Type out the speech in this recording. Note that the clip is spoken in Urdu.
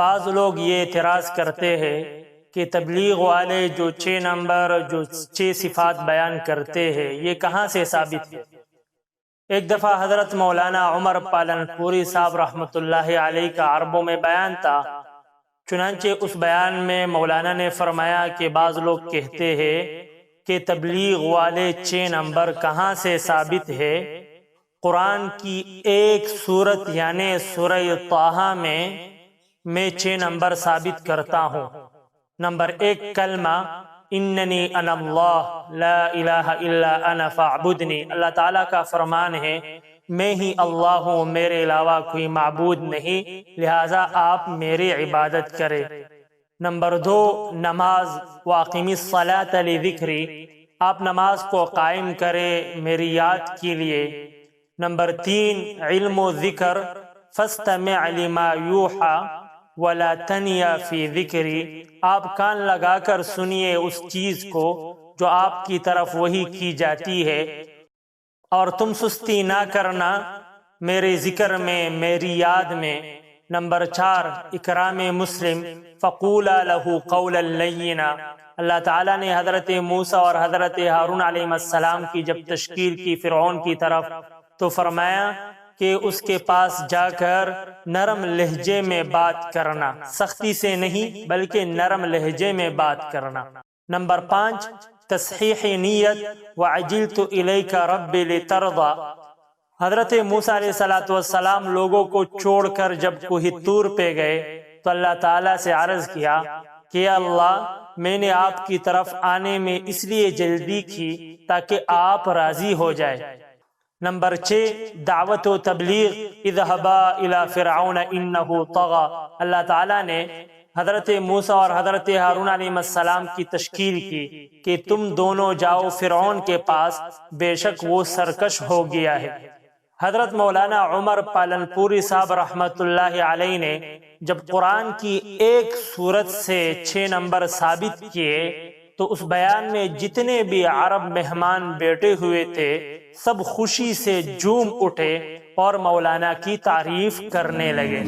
بعض لوگ یہ اعتراض کرتے ہیں کہ تبلیغ والے جو 6 نمبر جو 6 صفات بیان کرتے ہیں یہ کہاں سے ثابت ہے؟ ایک دفعہ حضرت مولانا عمر پالن پوری صاحب رحمۃ اللہ علیہ کا عربوں میں بیان تھا۔ چنانچہ اس بیان میں مولانا نے فرمایا کہ بعض لوگ کہتے ہیں کہ تبلیغ والے 6 نمبر کہاں سے ثابت ہے؟ قرآن کی ایک سورت یعنی سورہ طٰہٰ میں 6 نمبر ثابت کرتا ہوں۔ نمبر 1 کلمہ اننی انا اللہ لا الہ الا انا فاعبدنی، اللہ تعالیٰ کا فرمان ہے میں ہی اللہ ہوں، میرے علاوہ کوئی معبود نہیں، لہٰذا آپ میری عبادت کریں۔ نمبر 2 نماز واقیم الصلاۃ لذکری، آپ نماز کو قائم کریں میری یاد کے لیے۔ نمبر 3 علم و ذکر، فاستمع لما یوحی ولا تنیا فی ذکری، آپ کان لگا کر سنیے اس چیز کو جو آپ کی طرف وحی کی جاتی ہے، اور تم سستی نہ کرنا میرے ذکر میں، میری یاد میں۔ نمبر 4 اکرام مسلم، فقولا لہ قولا لینا، اللہ تعالیٰ نے حضرت موسیٰ اور حضرت ہارون علیہ السلام کی جب تشکیل کی فرعون کی طرف، تو فرمایا کہ اس کے پاس جا کر نرم لہجے میں بات کرنا، سختی سے نہیں بلکہ نرم لہجے میں بات کرنا۔ نمبر 5 تصحیح نیت، وعجلت الیک رب لترضی، حضرت موسیٰ علیہ السلام لوگوں کو چھوڑ کر جب کوہ طور پہ گئے تو اللہ تعالیٰ سے عرض کیا کہ اللہ میں نے آپ کی طرف آنے میں اس لیے جلدی کی تاکہ آپ راضی ہو جائے۔ نمبر 6 دعوت و تبلیغ، اذهبا الى فرعون انه طغى، اللہ تعالیٰ نے حضرت موسیٰ اور حضرت ہارون علیہ السلام کی تشکیل کی کہ تم دونوں جاؤ فرعون کے پاس، بے شک وہ سرکش ہو گیا ہے۔ حضرت مولانا عمر پالن پوری صاحب رحمۃ اللہ علیہ نے جب قرآن کی ایک سورت سے 6 نمبر ثابت کیے تو اس بیان میں جتنے بھی عرب مہمان بیٹھے ہوئے تھے سب خوشی سے جھوم اٹھے اور مولانا کی تعریف کرنے لگے۔